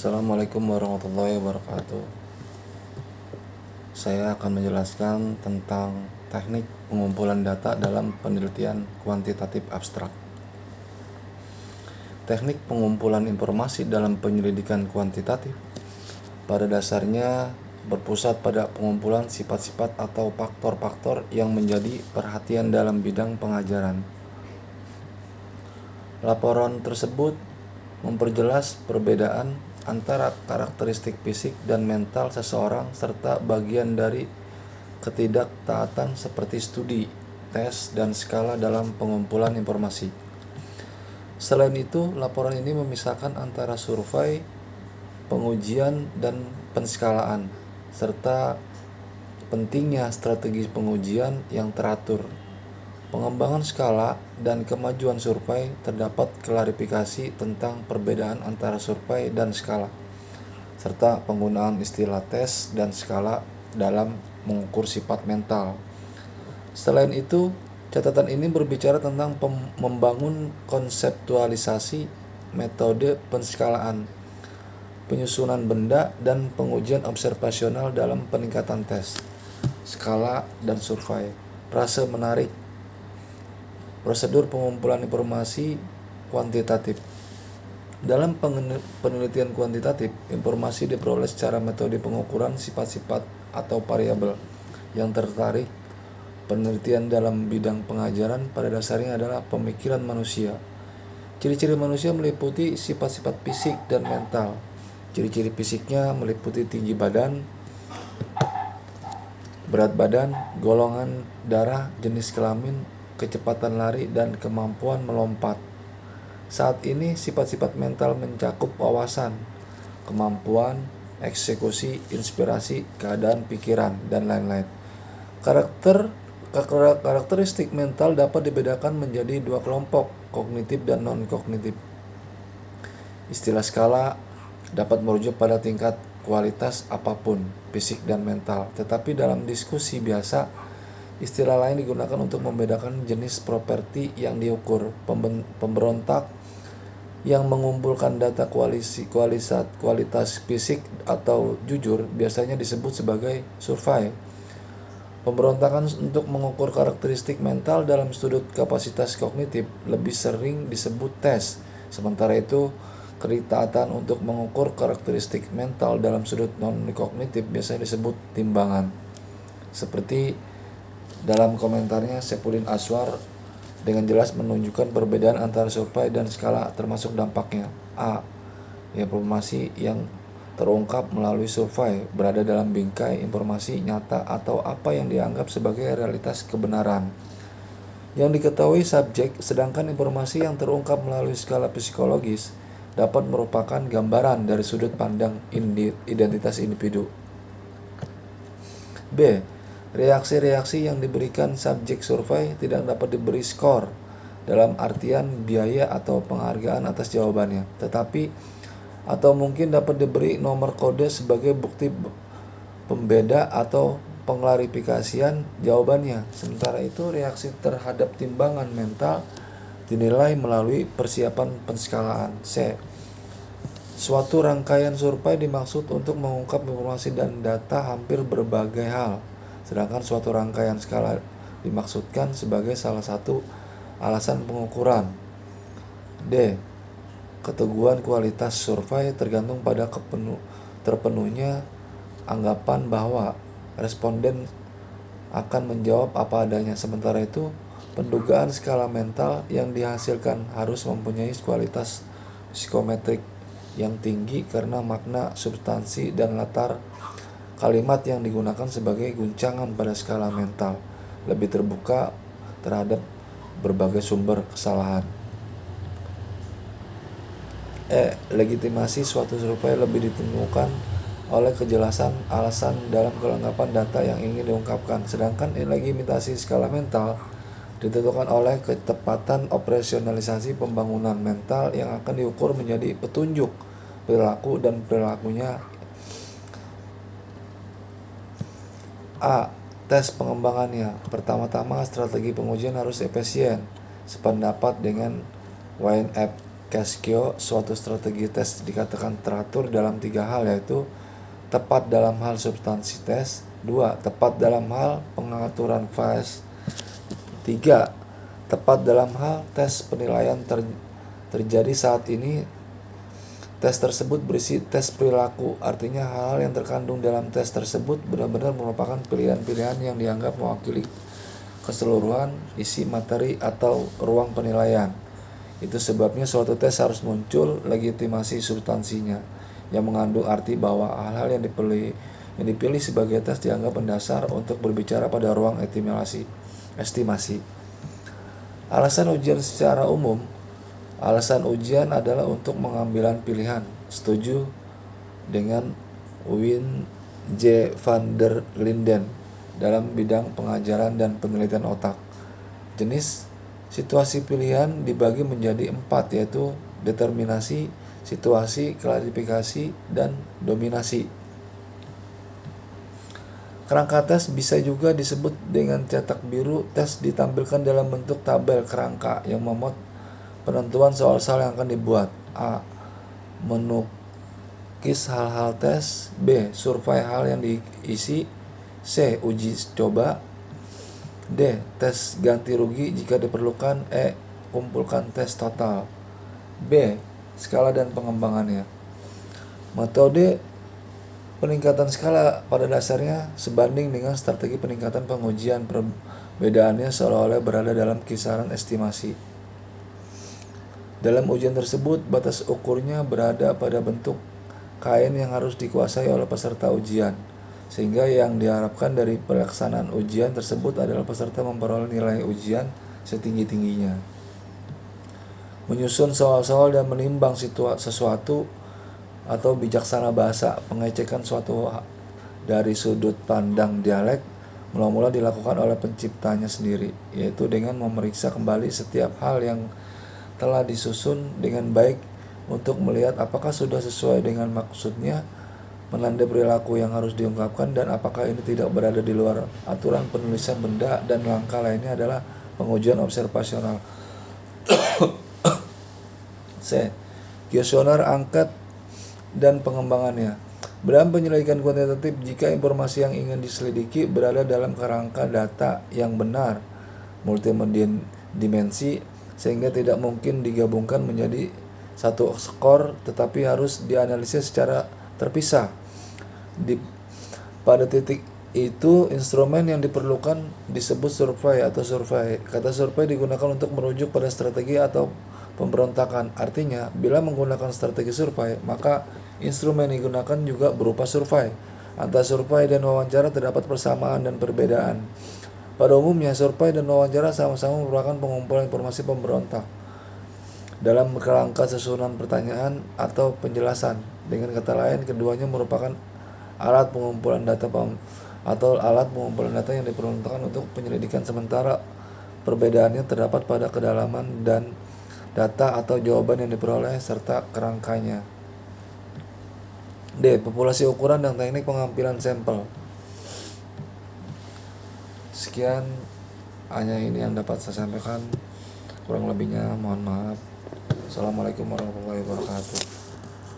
Assalamualaikum warahmatullahi wabarakatuh. Saya akan menjelaskan tentang teknik pengumpulan data dalam penelitian kuantitatif abstrak. Teknik pengumpulan informasi dalam penyelidikan kuantitatif pada dasarnya berpusat pada pengumpulan sifat-sifat atau faktor-faktor yang menjadi perhatian dalam bidang pengajaran. Laporan tersebut memperjelas perbedaan antara karakteristik fisik dan mental seseorang serta bagian dari ketidaktaatan seperti studi, tes, dan skala dalam pengumpulan informasi. Selain itu, laporan ini memisahkan antara survei, pengujian, dan penskalaan, serta pentingnya strategi pengujian yang teratur. Pengembangan skala dan kemajuan survei terdapat klarifikasi tentang perbedaan antara survei dan skala, serta penggunaan istilah tes dan skala dalam mengukur sifat mental. Selain itu, catatan ini berbicara tentang membangun konseptualisasi metode penskalaan, penyusunan benda, dan pengujian observasional dalam peningkatan tes, skala, dan survei. Frase menarik. Prosedur pengumpulan informasi kuantitatif. Dalam penelitian kuantitatif, informasi diperoleh secara metode pengukuran sifat-sifat atau variabel yang tertarik. Penelitian dalam bidang pengajaran pada dasarnya adalah pemikiran manusia. Ciri-ciri manusia meliputi sifat-sifat fisik dan mental. Ciri-ciri fisiknya meliputi tinggi badan, berat badan, golongan darah, jenis kelamin, kecepatan lari, dan kemampuan melompat. Saat ini, sifat-sifat mental mencakup wawasan, kemampuan, eksekusi, inspirasi, keadaan pikiran, dan lain-lain. Karakteristik mental dapat dibedakan menjadi dua kelompok, kognitif dan non-kognitif. Istilah skala dapat merujuk pada tingkat kualitas apapun, fisik dan mental. Tetapi dalam diskusi biasa, istilah lain digunakan untuk membedakan jenis properti yang diukur. Pemberontak yang mengumpulkan data kualitas fisik atau jujur biasanya disebut sebagai survei. Pemberontakan untuk mengukur karakteristik mental dalam sudut kapasitas kognitif lebih sering disebut tes. Sementara itu, ketidaktaatan untuk mengukur karakteristik mental dalam sudut non-kognitif biasanya disebut timbangan. Seperti dalam komentarnya, Saipudin Aswar dengan jelas menunjukkan perbedaan antara survei dan skala termasuk dampaknya. A. Informasi yang terungkap melalui survei berada dalam bingkai informasi nyata atau apa yang dianggap sebagai realitas kebenaran yang diketahui subjek, sedangkan informasi yang terungkap melalui skala psikologis dapat merupakan gambaran dari sudut pandang identitas individu. B. Reaksi-reaksi yang diberikan subjek survei tidak dapat diberi skor dalam artian biaya atau penghargaan atas jawabannya, tetapi atau mungkin dapat diberi nomor kode sebagai bukti pembeda atau pengklarifikasian jawabannya. Sementara itu, reaksi terhadap timbangan mental dinilai melalui persiapan penskalaan. C. Suatu rangkaian survei dimaksud untuk mengungkap informasi dan data hampir berbagai hal, sedangkan suatu rangkaian skala dimaksudkan sebagai salah satu alasan pengukuran. D. Keteguhan kualitas survei tergantung pada terpenuhnya anggapan bahwa responden akan menjawab apa adanya. Sementara itu, pendugaan skala mental yang dihasilkan harus mempunyai kualitas psikometrik yang tinggi karena makna, substansi, dan latar kalimat yang digunakan sebagai guncangan pada skala mental lebih terbuka terhadap berbagai sumber kesalahan. E. Legitimasi suatu survei lebih ditentukan oleh kejelasan alasan dalam kelengkapan data yang ingin diungkapkan, sedangkan legitimasi skala mental ditentukan oleh ketepatan operasionalisasi pembangunan mental yang akan diukur menjadi petunjuk perilaku dan perilakunya. A. Tes pengembangannya. Pertama-tama, strategi pengujian harus efisien, sependapat dengan YNF. Cascio, suatu strategi tes dikatakan teratur dalam 3 hal, yaitu tepat dalam hal substansi tes, 2. Tepat dalam hal pengaturan fase, 3. Tepat dalam hal tes penilaian terjadi saat ini. Tes tersebut berisi tes perilaku, artinya hal-hal yang terkandung dalam tes tersebut benar-benar merupakan pilihan-pilihan yang dianggap mewakili keseluruhan isi materi atau ruang penilaian. Itu sebabnya suatu tes harus muncul legitimasi substansinya, yang mengandung arti bahwa hal-hal yang dipilih sebagai tes dianggap mendasar untuk berbicara pada ruang estimasi. Alasan ujian secara umum. Alasan ujian adalah untuk pengambilan pilihan. Setuju dengan Wim J. van der Linden dalam bidang pengajaran dan penelitian otak. Jenis situasi pilihan dibagi menjadi 4, yaitu determinasi, situasi, klasifikasi, dan dominasi. Kerangka tes bisa juga disebut dengan cetak biru. Tes ditampilkan dalam bentuk tabel kerangka yang memuat penentuan soal-soal yang akan dibuat. A. Menukis hal-hal tes. B. Survei hal yang diisi. C. Uji coba. D. Tes ganti rugi jika diperlukan. E. Kumpulkan tes total. B. Skala dan pengembangannya. Metode peningkatan skala pada dasarnya sebanding dengan strategi peningkatan pengujian. Perbedaannya seolah-olah berada dalam kisaran estimasi. Dalam ujian tersebut, batas ukurnya berada pada bentuk kain yang harus dikuasai oleh peserta ujian, sehingga yang diharapkan dari pelaksanaan ujian tersebut adalah peserta memperoleh nilai ujian setinggi-tingginya. Menyusun soal-soal dan menimbang sesuatu atau bijaksana bahasa. Pengecekan suatu dari sudut pandang dialek mula-mula dilakukan oleh penciptanya sendiri, yaitu dengan memeriksa kembali setiap hal yang telah disusun dengan baik untuk melihat apakah sudah sesuai dengan maksudnya, menandai perilaku yang harus diungkapkan, dan apakah ini tidak berada di luar aturan penulisan benda. Dan langkah lainnya adalah pengujian observasional. C. Kuesioner angket dan pengembangannya. Dalam penyelidikan kuantitatif, jika informasi yang ingin diselidiki berada dalam kerangka data yang benar, multidimensi, sehingga tidak mungkin digabungkan menjadi satu skor, tetapi harus dianalisis secara terpisah. Pada titik itu, instrumen yang diperlukan disebut survei atau survei. Kata survei digunakan untuk merujuk pada strategi atau pemberontakan. Artinya, bila menggunakan strategi survei, maka instrumen yang digunakan juga berupa survei. Antara survei dan wawancara terdapat persamaan dan perbedaan. Pada umumnya, survei dan wawancara sama-sama merupakan pengumpulan informasi pemberontak dalam kerangka susunan pertanyaan atau penjelasan. Dengan kata lain, keduanya merupakan alat pengumpulan data yang diperuntukkan untuk penyelidikan, sementara perbedaannya terdapat pada kedalaman dan data atau jawaban yang diperoleh serta kerangkanya. D. Populasi ukuran dan teknik pengambilan sampel. Sekian, hanya ini yang dapat saya sampaikan. Kurang lebihnya mohon maaf. Assalamualaikum warahmatullahi wabarakatuh.